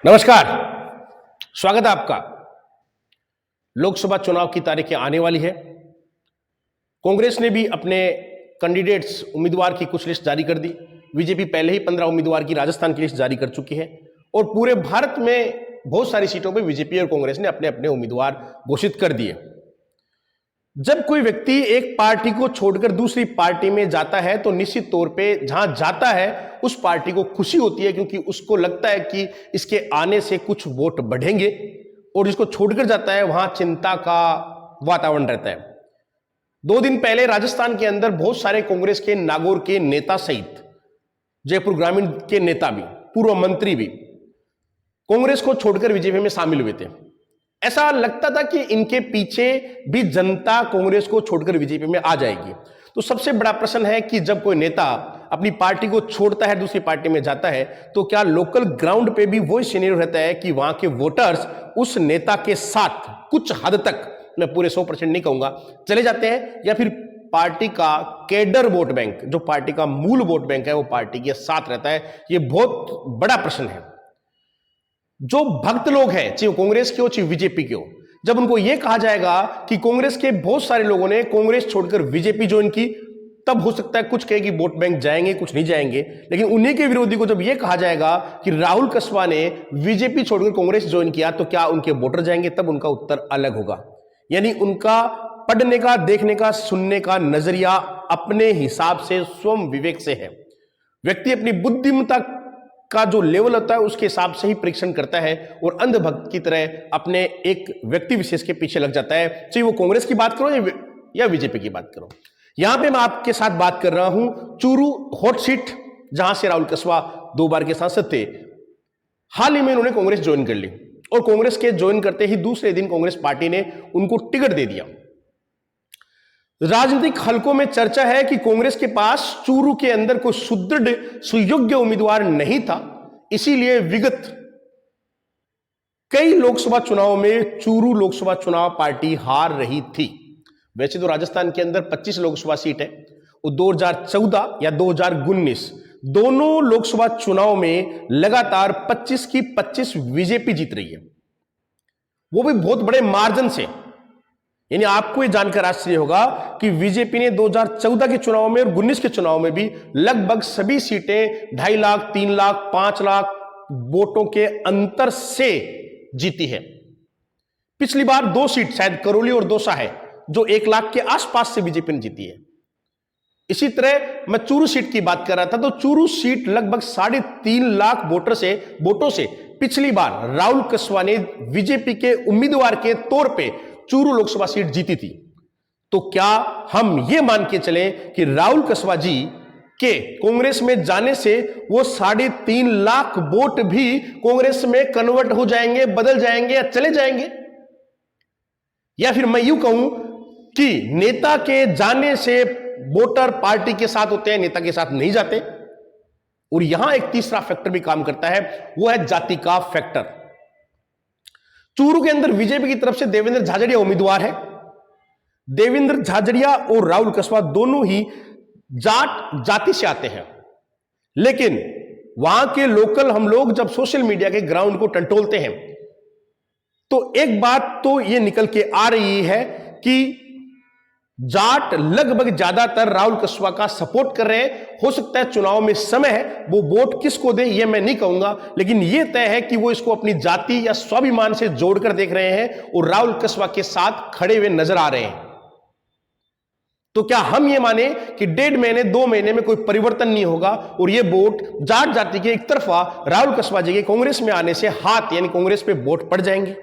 नमस्कार, स्वागत है आपका। लोकसभा चुनाव की तारीखें आने वाली है। कांग्रेस ने भी अपने कैंडिडेट्स उम्मीदवार की कुछ लिस्ट जारी कर दी। बीजेपी पहले ही 15 उम्मीदवार की राजस्थान की लिस्ट जारी कर चुकी है और पूरे भारत में बहुत सारी सीटों पर बीजेपी और कांग्रेस ने अपने अपने उम्मीदवार घोषित कर दिए। जब कोई व्यक्ति एक पार्टी को छोड़कर दूसरी पार्टी में जाता है तो निश्चित तौर पे जहां जाता है उस पार्टी को खुशी होती है, क्योंकि उसको लगता है कि इसके आने से कुछ वोट बढ़ेंगे, और जिसको छोड़कर जाता है वहां चिंता का वातावरण रहता है। 2 दिन पहले राजस्थान के अंदर बहुत सारे कांग्रेस के नागौर के नेता सहित जयपुर ग्रामीण के नेता भी, पूर्व मंत्री भी कांग्रेस को छोड़कर बीजेपी में शामिल हुए थे। ऐसा लगता था कि इनके पीछे भी जनता कांग्रेस को छोड़कर बीजेपी में आ जाएगी। तो सबसे बड़ा प्रश्न है कि जब कोई नेता अपनी पार्टी को छोड़ता है, दूसरी पार्टी में जाता है, तो क्या लोकल ग्राउंड पे भी वही सिनेरियो रहता है कि वहां के वोटर्स उस नेता के साथ कुछ हद तक, मैं पूरे 100% नहीं कहूंगा, चले जाते हैं, या फिर पार्टी का कैडर वोट बैंक, जो पार्टी का मूल वोट बैंक है, वो पार्टी के साथ रहता है? ये बहुत बड़ा प्रश्न है। जो भक्त लोग हैं, चाहे कांग्रेस के हो चाहे बीजेपी के हो, जब उनको यह कहा जाएगा कि कांग्रेस के बहुत सारे लोगों ने कांग्रेस छोड़कर बीजेपी ज्वाइन की, तब हो सकता है कुछ कहे कि वोट बैंक जाएंगे, कुछ नहीं जाएंगे। लेकिन उन्हीं के विरोधी को जब यह कहा जाएगा कि राहुल कस्वा ने बीजेपी छोड़कर कांग्रेस ज्वाइन किया, तो क्या उनके वोटर जाएंगे? तब उनका उत्तर अलग होगा। यानी उनका पढ़ने का, देखने का, सुनने का नजरिया अपने हिसाब से, स्वयं विवेक से है। व्यक्ति अपनी बुद्धिमत्ता का जो लेवल होता है उसके हिसाब से ही परीक्षण करता है और अंधभक्त की तरह अपने एक व्यक्ति विशेष के पीछे लग जाता है, चाहे वो कांग्रेस की बात करो या बीजेपी की बात करो। यहां पे मैं आपके साथ बात कर रहा हूं चूरू हॉट सीट, जहां से राहुल कस्वा 2 बार के सांसद थे। हाल ही में उन्होंने कांग्रेस ज्वाइन कर ली और कांग्रेस के ज्वाइन करते ही दूसरे दिन कांग्रेस पार्टी ने उनको टिकट दे दिया। राजनीतिक हलकों में चर्चा है कि कांग्रेस के पास चूरू के अंदर कोई सुदृढ़, सुयोग्य उम्मीदवार नहीं था, इसीलिए विगत कई लोकसभा चुनाव में चूरू लोकसभा चुनाव पार्टी हार रही थी। वैसे तो राजस्थान के अंदर 25 लोकसभा सीट है, वो 2014 या 2019 दोनों लोकसभा चुनाव में लगातार 25 की 25 बीजेपी जीत रही है, वो भी बहुत बड़े मार्जिन से। यानी आपको यह जानकर आश्चर्य होगा कि बीजेपी ने 2014 के चुनाव में और 19 के चुनाव में भी लगभग सभी सीटें 2.5 लाख, 3 लाख, 5 लाख वोटों के अंतर से जीती है। पिछली बार 2 सीट शायद करौली और दौसा है जो 1 लाख के आसपास से बीजेपी ने जीती है। इसी तरह मैं चूरू सीट की बात कर रहा था, तो चूरू सीट लगभग 3.5 लाख वोटों से पिछली बार राहुल कस्वा ने बीजेपी के उम्मीदवार के तौर पे चूरू लोकसभा सीट जीती थी। तो क्या हम यह मान के चले कि राहुल कस्वा जी के कांग्रेस में जाने से वो 3.5 लाख वोट भी कांग्रेस में कन्वर्ट हो जाएंगे, बदल जाएंगे या चले जाएंगे? या फिर मैं यूं कहूं कि नेता के जाने से वोटर पार्टी के साथ होते हैं, नेता के साथ नहीं जाते। और यहां एक तीसरा फैक्टर भी काम करता है, वो है जाति का फैक्टर। चूरू के अंदर बीजेपी की तरफ से देवेंद्र झाझड़िया उम्मीदवार है। देवेंद्र झाझड़िया और राहुल कस्वा दोनों ही जाति से आते हैं, लेकिन वहां के लोकल हम लोग जब सोशल मीडिया के ग्राउंड को टंटोलते हैं तो एक बात तो यह निकल के आ रही है कि जाट लगभग ज्यादातर राहुल कस्वा का सपोर्ट कर रहे हैं। हो सकता है चुनाव में समय है, वो वोट किसको दे यह मैं नहीं कहूंगा, लेकिन यह तय है कि वो इसको अपनी जाति या स्वाभिमान से जोड़कर देख रहे हैं और राहुल कस्वा के साथ खड़े हुए नजर आ रहे हैं। तो क्या हम ये माने कि 1.5 महीने 2 महीने में कोई परिवर्तन नहीं होगा और ये वोट जाट जाति के एक तरफा राहुल कस्वा जी के कांग्रेस में आने से हाथ, यानी कांग्रेस पे वोट पड़ जाएंगे?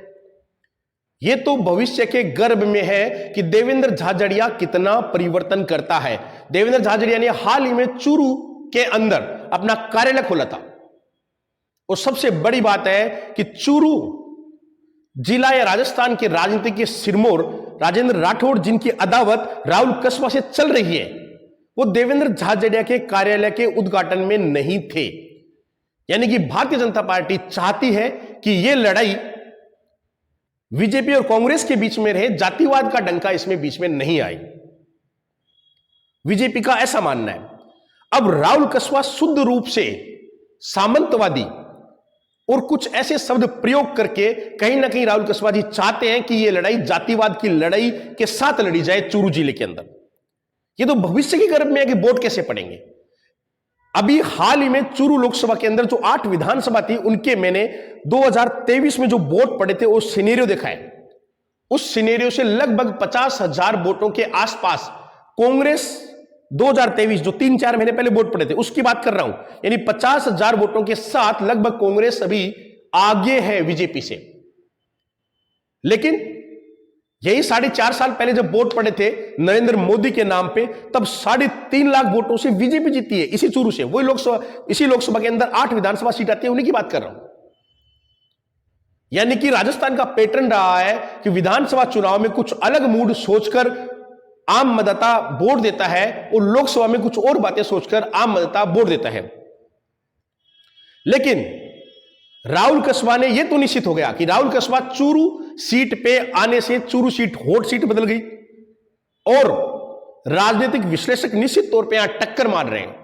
ये तो भविष्य के गर्भ में है कि देवेंद्र झाझड़िया कितना परिवर्तन करता है। देवेंद्र झाझड़िया ने हाल ही में चूरू के अंदर अपना कार्यालय खोला था और सबसे बड़ी बात है कि चूरू जिला या राजस्थान के राजनीति के सिरमौर राजेंद्र राठौड़, जिनकी अदावत राहुल कस्वा से चल रही है, वो देवेंद्र झाझड़िया के कार्यालय के उद्घाटन में नहीं थे। यानी कि भारतीय जनता पार्टी चाहती है कि यह लड़ाई बीजेपी और कांग्रेस के बीच में रहे, जातिवाद का डंका इसमें बीच में नहीं आए। बीजेपी का ऐसा मानना है। अब राहुल कस्वा शुद्ध रूप से सामंतवादी और कुछ ऐसे शब्द प्रयोग करके कहीं ना कहीं राहुल कुशवाहा जी चाहते हैं कि यह लड़ाई जातिवाद की लड़ाई के साथ लड़ी जाए चूरू जिले के अंदर। यह तो भविष्य के गर्भ में है कि वोट कैसे पड़ेंगे। अभी हाल ही में चूरू लोकसभा के अंदर जो 8 विधानसभा थी उनके मैंने 2023 में जो वोट पड़े थे वो सिनेरियो देखा है। उस सिनेरियो से लगभग 50,000 वोटों के आसपास कांग्रेस 2023 जो 3-4 महीने पहले वोट पड़े थे उसकी बात कर रहा हूं, यानी 50,000 वोटों के साथ लगभग कांग्रेस अभी आगे है बीजेपी से। लेकिन यही 4.5 साल पहले जब वोट पड़े थे नरेंद्र मोदी के नाम पे, तब 3.5 लाख वोटों से बीजेपी जीती है इसी चूरू से। वही लोकसभा, इसी लोकसभा के अंदर 8 विधानसभा सीट आती है, उन्हीं की बात कर रहा हूं। यानी कि राजस्थान का पैटर्न रहा है कि विधानसभा चुनाव में कुछ अलग मूड सोचकर आम मतदाता वोट देता है और लोकसभा में कुछ और बातें सोचकर आम मतदाता वोट देता है। लेकिन राहुल कुशवाहा ने यह तो निश्चित हो गया कि राहुल कुशवाहा चूरू सीट पे आने से चूरू सीट हॉट सीट बदल गई और राजनीतिक विश्लेषक निश्चित तौर पे यहां टक्कर मार रहे हैं।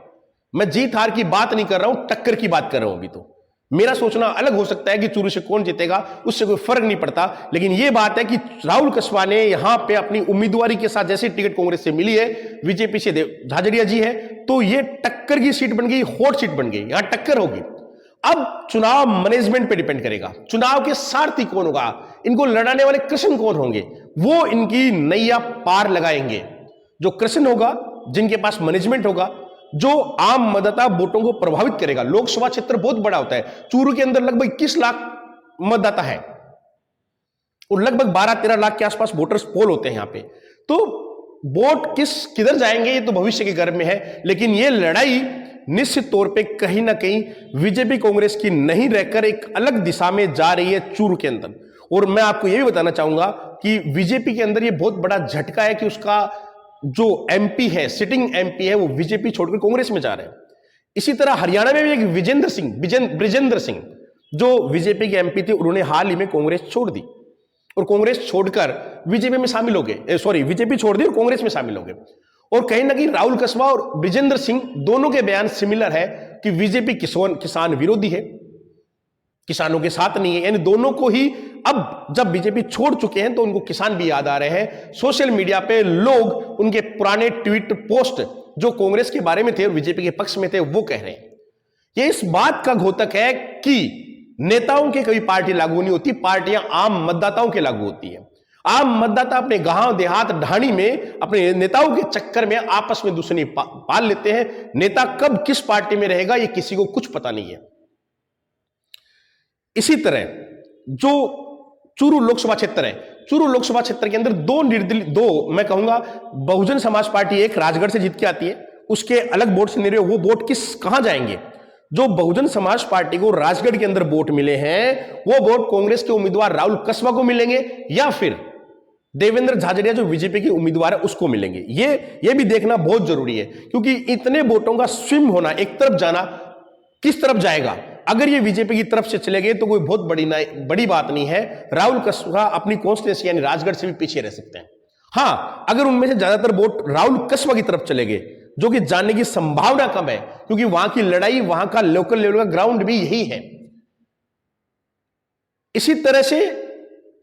मैं जीत हार की बात नहीं कर रहा हूं, टक्कर की बात कर रहा हूं। अभी तो मेरा सोचना अलग हो सकता है कि चूरू से कौन जीतेगा, उससे कोई फर्क नहीं पड़ता। लेकिन यह बात है कि राहुल कुशवाहा ने यहां पे अपनी उम्मीदवारी के साथ जैसे टिकट कांग्रेस से मिली है, बीजेपी से झाझड़िया जी है, तो यह टक्कर की सीट बन गई, हॉट सीट बन गई, यहां टक्कर होगी। अब चुनाव मैनेजमेंट पे डिपेंड करेगा, चुनाव के सारथी कौन होगा, इनको लड़ाने वाले कृष्ण कौन होंगे, वो इनकी नैया पार लगाएंगे। जो कृष्ण होगा, जिनके पास मैनेजमेंट होगा, जो आम मतदाता वोटों को प्रभावित करेगा। लोकसभा क्षेत्र बहुत बड़ा होता है, चूरू के अंदर लगभग 21 लाख मतदाता है और लगभग 12-13 लाख के आसपास वोटर्स पोल होते हैं यहां पे। तो वोट किधर जाएंगे ये तो भविष्य के गर्भ में है। लेकिन ये लड़ाई निश्चित तौर पे कहीं ना कहीं बीजेपी कांग्रेस की नहीं रहकर एक अलग दिशा में जा रही है चूरू के अंदर। और मैं आपको यह भी बताना चाहूंगा कि बीजेपी के अंदर यह बहुत बड़ा झटका है कि उसका जो एमपी है, सिटिंग एमपी है, वो बीजेपी छोड़कर कांग्रेस में जा रहे हैं। इसी तरह हरियाणा में भी एक ब्रिजेंद्र सिंह जो बीजेपी के एमपी थे, उन्होंने हाल ही में कांग्रेस छोड़ दी और कांग्रेस छोड़कर बीजेपी में शामिल हो गए। बीजेपी छोड़ दी और कांग्रेस में शामिल हो गए। और कहीं ना कहीं राहुल कुशवाहा और ब्रिजेंद्र सिंह दोनों के बयान सिमिलर है कि बीजेपी किसान विरोधी है, किसानों के साथ नहीं है। यानी दोनों को ही अब जब बीजेपी छोड़ चुके हैं तो उनको किसान भी याद आ रहे हैं। सोशल मीडिया पे लोग उनके पुराने ट्वीट पोस्ट जो कांग्रेस के बारे में थे और बीजेपी के पक्ष में थे वो कह रहे हैं। यह इस बात का घोतक है कि नेताओं के कभी पार्टी लागू नहीं होती, पार्टियां आम मतदाताओं के लागू होती है। आम मतदाता अपने गांव देहात ढाणी में अपने नेताओं के चक्कर में आपस में दुश्मनी पाल लेते हैं। नेता कब किस पार्टी में रहेगा ये किसी को कुछ पता नहीं है। इसी तरह जो चूरू लोकसभा क्षेत्र है, चूरू लोकसभा क्षेत्र के अंदर दो मैं कहूंगा बहुजन समाज पार्टी एक राजगढ़ से जीत के आती है, उसके अलग वोट से वो वोट कहां जाएंगे। जो बहुजन समाज पार्टी को राजगढ़ के अंदर वोट मिले हैं वो वोट कांग्रेस के उम्मीदवार राहुल कुशवाहा को मिलेंगे या फिर देवेंद्र झाझड़िया जो बीजेपी के उम्मीदवार है उसको मिलेंगे। ये भी देखना बहुत जरूरी है, क्योंकि इतने वोटों का स्विम होना, एक तरफ जाना, किस तरफ जाएगा। अगर ये बीजेपी की तरफ से चले गए तो कोई बहुत बड़ी बात नहीं है। राहुल कुशवाहा अपनी कॉन्स्टिट्यूंसी यानी राजगढ़ से भी पीछे रह सकते हैं। हाँ, अगर उनमें से ज्यादातर वोट राहुल कुशवाहा की तरफ चले गए, जो कि जानने की संभावना कम है, क्योंकि वहां की लड़ाई, वहां का लोकल लेवल का ग्राउंड भी यही है। इसी तरह से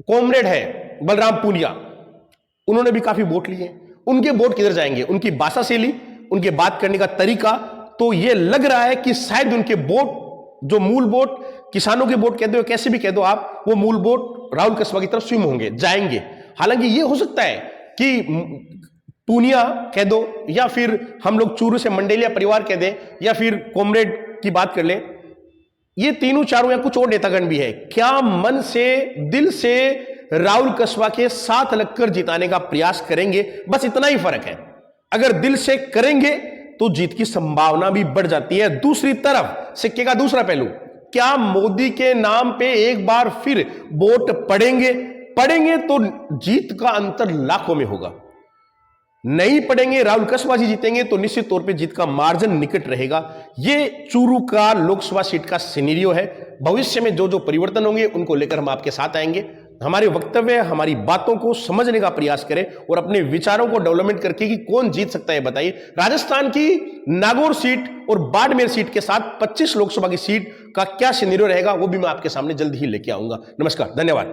कॉमरेड है बलराम पूनिया, उन्होंने भी काफी वोट लिए। उनके वोट किधर जाएंगे, उनकी भाषा शैली, उनके बात करने का तरीका, तो यह लग रहा है कि शायद उनके वोट, जो मूल वोट, किसानों के वोट कह दो, कैसे भी कह दो आप, वो मूल वोट राहुल कुशवाहा की तरफ स्विम होंगे, जाएंगे। हालांकि यह हो सकता है कि पूनिया कह दो या फिर हम लोग चूरू से मंडेलिया परिवार कह दें या फिर कॉमरेड की बात कर लें, ये तीनों चारों या कुछ और नेतागण भी है, क्या मन से, दिल से राहुल कुशवाहा के साथ लगकर जिताने का प्रयास करेंगे। बस इतना ही फर्क है। अगर दिल से करेंगे तो जीत की संभावना भी बढ़ जाती है। दूसरी तरफ सिक्के का दूसरा पहलू, क्या मोदी के नाम पे एक बार फिर वोट पड़ेंगे तो जीत का अंतर लाखों में होगा। नहीं पड़ेंगे, राहुल कुशवाहा जी जीतेंगे तो निश्चित तौर पे जीत का मार्जिन निकट रहेगा। ये चूरू का लोकसभा सीट का सिनेरियो है। भविष्य में जो जो परिवर्तन होंगे उनको लेकर हम आपके साथ आएंगे। हमारे वक्तव्य, हमारी बातों को समझने का प्रयास करें और अपने विचारों को डेवलपमेंट करके कि कौन जीत सकता है बताइए। राजस्थान की नागौर सीट और बाड़मेर सीट के साथ 25 लोकसभा की सीट का क्या सिनेरियो रहेगा वो भी मैं आपके सामने जल्द ही लेके आऊंगा। नमस्कार, धन्यवाद।